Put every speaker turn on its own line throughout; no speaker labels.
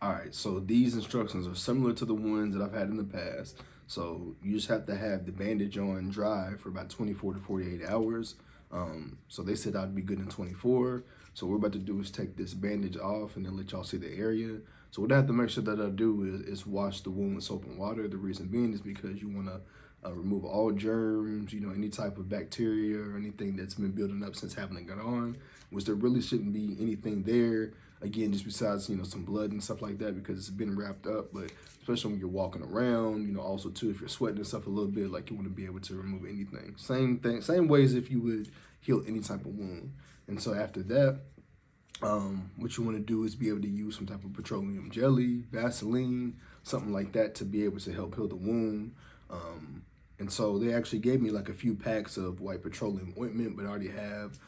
All right, so these instructions are similar to the ones that I've had in the past. So you just have to have the bandage on dry for about 24 to 48 hours. So they said I'd be good in 24. So what we're about to do is take this bandage off and then let y'all see the area. So what I have to make sure that I do is wash the wound with soap and water. The reason being is because you want to remove all germs, any type of bacteria or anything that's been building up since having it got on, which there really shouldn't be anything there. Again, just besides, some blood and stuff like that because it's been wrapped up, but especially when you're walking around, also too, if you're sweating and stuff a little bit, like you want to be able to remove anything. Same thing, same ways if you would heal any type of wound. And so after that, what you want to do is be able to use some type of petroleum jelly, Vaseline, something like that to be able to help heal the wound. And so they actually gave me like a few packs of white petroleum ointment, but I already have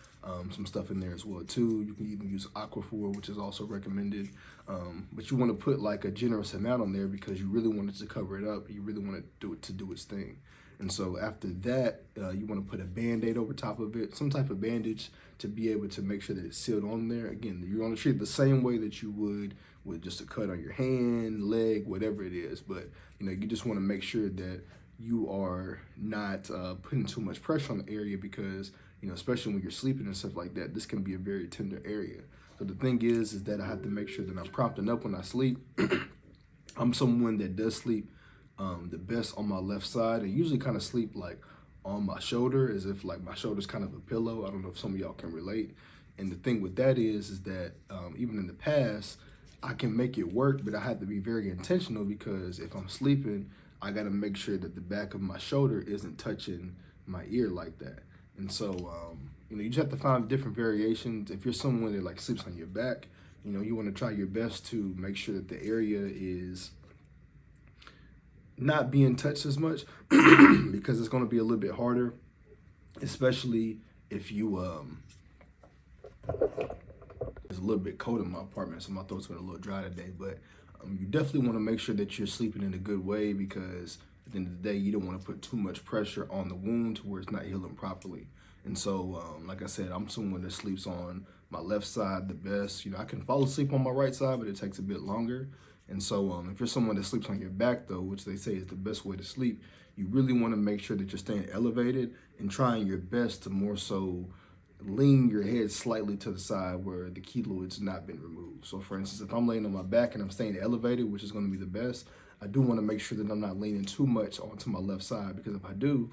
some stuff in there as well too. You can even use Aquaphor, which is also recommended. But you want to put like a generous amount on there because you really want it to cover it up. You really want it to do its thing. And so after that, you want to put a Band-Aid over top of it, some type of bandage to be able to make sure that it's sealed on there. Again, you're going to treat it the same way that you would with just a cut on your hand, leg, whatever it is. But, you just want to make sure that you are not putting too much pressure on the area because, especially when you're sleeping and stuff like that, this can be a very tender area. So the thing is that I have to make sure that I'm propping up when I sleep. I'm someone that does sleep the best on my left side and usually kind of sleep like on my shoulder as if like my shoulder's kind of a pillow. I don't know if some of y'all can relate. And the thing with that is that even in the past, I can make it work, but I have to be very intentional because if I'm sleeping, I got to make sure that the back of my shoulder isn't touching my ear like that. And so, you just have to find different variations. If you're someone that like sleeps on your back, you want to try your best to make sure that the area is not being touched as much because it's going to be a little bit harder, especially if you, it's a little bit cold in my apartment, so my throat's been a little dry today, but you definitely want to make sure that you're sleeping in a good way because at the end of the day, you don't want to put too much pressure on the wound to where it's not healing properly. And so, like I said, I'm someone that sleeps on my left side the best. I can fall asleep on my right side, but it takes a bit longer. And so if you're someone that sleeps on your back, though, which they say is the best way to sleep, you really want to make sure that you're staying elevated and trying your best to more so lean your head slightly to the side where the keloid's not been removed. So for instance, if I'm laying on my back and I'm staying elevated, which is going to be the best, I do want to make sure that I'm not leaning too much onto my left side because if I do,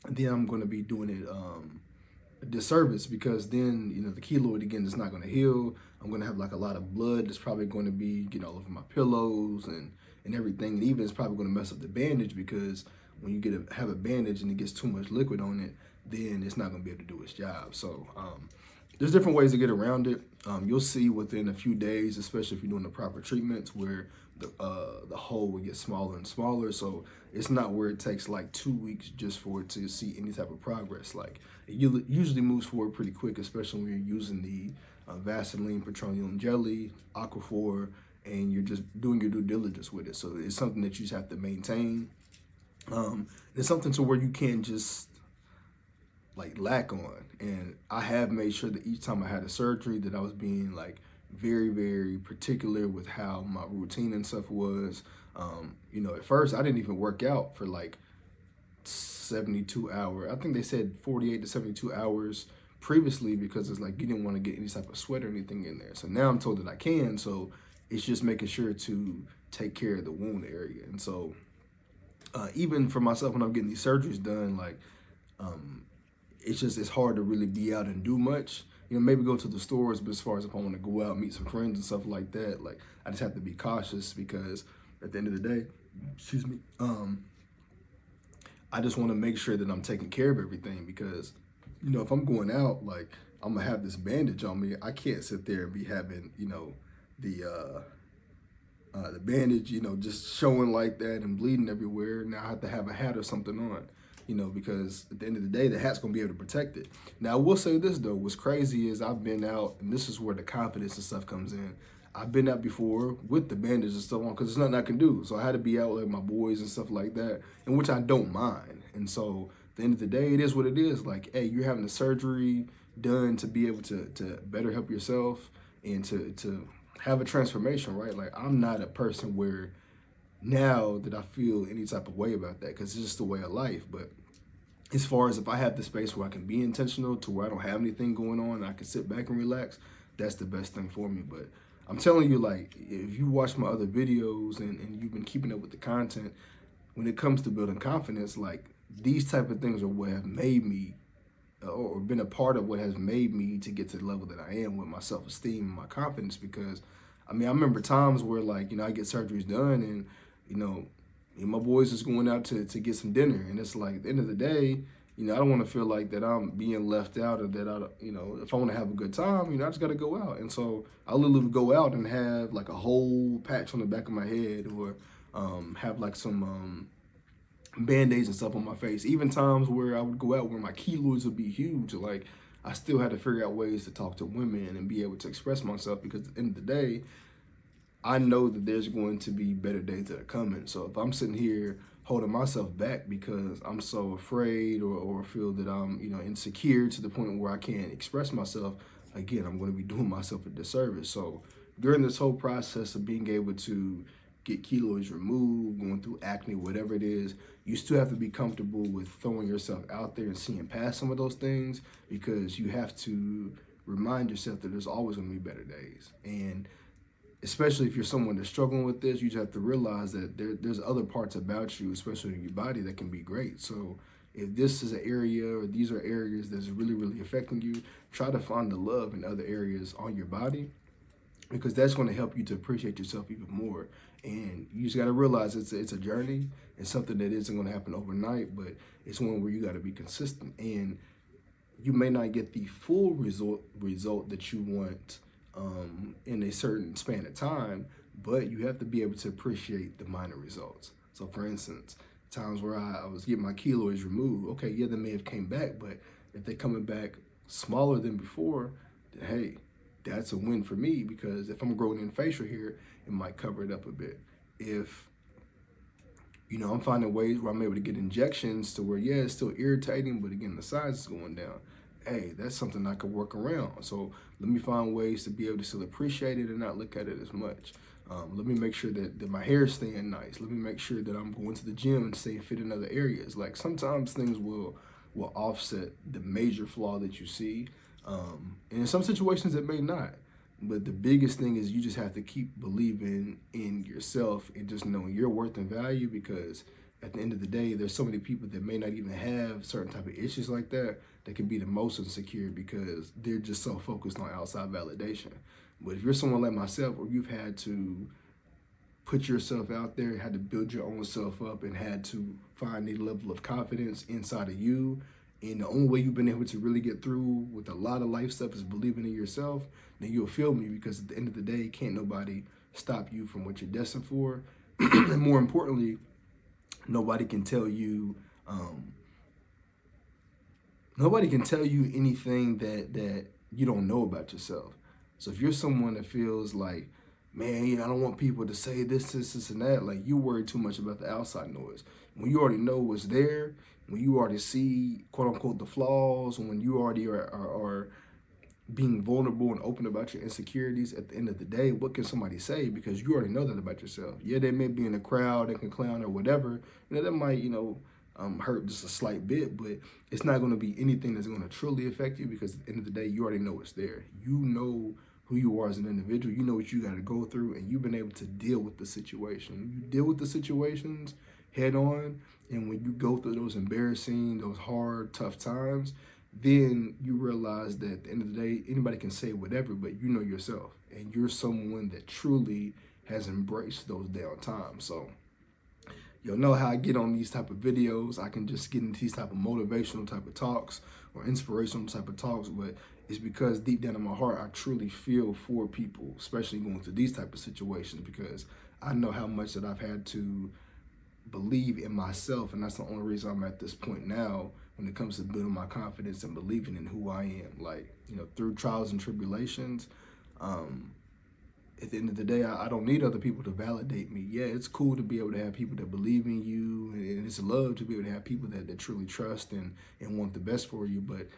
then I'm going to be doing it a disservice because then, the keloid again is not going to heal. I'm going to have like a lot of blood that's probably going to be getting all over my pillows and everything. And even it's probably going to mess up the bandage because when you have a bandage and it gets too much liquid on it, then it's not going to be able to do its job. So there's different ways to get around it. You'll see within a few days, especially if you're doing the proper treatments, where the hole will get smaller and smaller. So it's not where it takes like 2 weeks just for it to see any type of progress. Like it usually moves forward pretty quick, especially when you're using the Vaseline petroleum jelly, Aquaphor, and you're just doing your due diligence with it. So it's something that you just have to maintain. It's something to where you can't just like lack on. And I have made sure that each time I had a surgery that I was being like very, very particular with how my routine and stuff was. At first I didn't even work out for like 72 hours. I think they said 48 to 72 hours previously because it's like you didn't want to get any type of sweat or anything in there. So now I'm told that I can. So it's just making sure to take care of the wound area. And so even for myself when I'm getting these surgeries done, like it's hard to really be out and do much. Maybe go to the stores, but as far as if I want to go out, meet some friends and stuff like that, like I just have to be cautious because at the end of the day, excuse me, I just want to make sure that I'm taking care of everything because, if I'm going out, like I'm gonna have this bandage on me. I can't sit there and be having, the bandage, just showing like that and bleeding everywhere. Now I have to have a hat or something on, because at the end of the day, the hat's gonna be able to protect it. Now I will say this though, what's crazy is I've been out, and this is where the confidence and stuff comes in. I've been out before with the bandage and stuff on because there's nothing I can do. So I had to be out with my boys and stuff like that, and which I don't mind. And so at the end of the day, it is what it is. Like, hey, you're having a surgery done to be able to better help yourself and to have a transformation, right? Like, I'm not a person where now that I feel any type of way about that, because it's just the way of life. But as far as if I have the space where I can be intentional to where I don't have anything going on and I can sit back and relax, that's the best thing for me. But I'm telling you, like, if you watch my other videos and you've been keeping up with the content, when it comes to building confidence, like, these type of things are what have made me or been a part of what has made me to get to the level that I am with my self-esteem and my confidence. Because I mean, I remember times where, like, I get surgeries done and, me and my boys is going out to get some dinner. And it's like, at the end of the day, I don't want to feel like that I'm being left out, or that if I want to have a good time, I just got to go out. And so I literally would go out and have like a whole patch on the back of my head, or have like some band-aids and stuff on my face. Even times where I would go out where my keloids would be huge. Like, I still had to figure out ways to talk to women and be able to express myself, because at the end of the day, I know that there's going to be better days that are coming. So if I'm sitting here holding myself back because I'm so afraid, or feel that I'm, insecure to the point where I can't express myself, again, I'm going to be doing myself a disservice. So during this whole process of being able to get keloids removed, going through acne, whatever it is, you still have to be comfortable with throwing yourself out there and seeing past some of those things, because you have to remind yourself that there's always going to be better days. And especially if you're someone that's struggling with this, you just have to realize that there's other parts about you, especially in your body, that can be great. So if this is an area, or these are areas that's really, really affecting you, try to find the love in other areas on your body, because that's going to help you to appreciate yourself even more. And you just got to realize it's a journey. It's something that isn't going to happen overnight, but it's one where you got to be consistent. And you may not get the full result that you want in a certain span of time, but you have to be able to appreciate the minor results. So for instance, times where I was getting my keloids removed, okay, yeah, they may have came back, but if they're coming back smaller than before, then hey, that's a win for me, because if I'm growing in facial hair, it might cover it up a bit. If I'm finding ways where I'm able to get injections to where, yeah, it's still irritating, but again, the size is going down, hey, that's something I could work around. So let me find ways to be able to still appreciate it and not look at it as much. Let me make sure that my hair is staying nice. Let me make sure that I'm going to the gym and staying fit in other areas. Like, sometimes things will offset the major flaw that you see. And in some situations it may not. But the biggest thing is you just have to keep believing in yourself and just knowing your worth and value, because at the end of the day, there's so many people that may not even have certain type of issues like that can be the most insecure, because they're just so focused on outside validation. But if you're someone like myself, where you've had to put yourself out there, had to build your own self up, and had to find a level of confidence inside of you, and the only way you've been able to really get through with a lot of life stuff is believing in yourself, then you'll feel me, because at the end of the day, can't nobody stop you from what you're destined for. And more importantly, nobody can tell you anything that you don't know about yourself. So if you're someone that feels like, man, I don't want people to say this, and that, like, you worry too much about the outside noise. When you already know what's there, when you already see, quote unquote, the flaws, when you already are being vulnerable and open about your insecurities, at the end of the day, what can somebody say? Because you already know that about yourself. Yeah, they may be in a crowd, they can clown or whatever, that might, hurt just a slight bit, but it's not going to be anything that's going to truly affect you, because at the end of the day, you already know it's there. You know who you are as an individual. You know what you got to go through, and you've been able to deal with the situation. When you deal with the situations head on, and when you go through those embarrassing, those hard, tough times, then you realize that at the end of the day, anybody can say whatever, but you know yourself, and you're someone that truly has embraced those down times. So you'll know how I get on these type of videos. I can just get into these type of motivational type of talks or inspirational type of talks, but it's because deep down in my heart, I truly feel for people, especially going through these type of situations, because I know how much that I've had to believe in myself, and that's the only reason I'm at this point now when it comes to building my confidence and believing in who I am. Like, through trials and tribulations, at the end of the day, I don't need other people to validate me. Yeah, it's cool to be able to have people that believe in you, and it's love to be able to have people that truly trust and want the best for you. But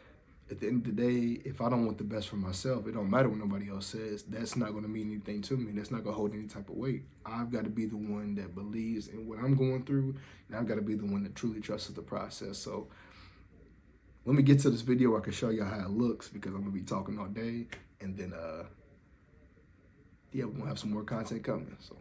at the end of the day, if I don't want the best for myself, it don't matter what nobody else says. That's not going to mean anything to me. That's not going to hold any type of weight. I've got to be the one that believes in what I'm going through, and I've got to be the one that truly trusts the process. So let me get to this video where I can show you how it looks, because I'm going to be talking all day, and then, yeah, we're going to have some more content coming. So.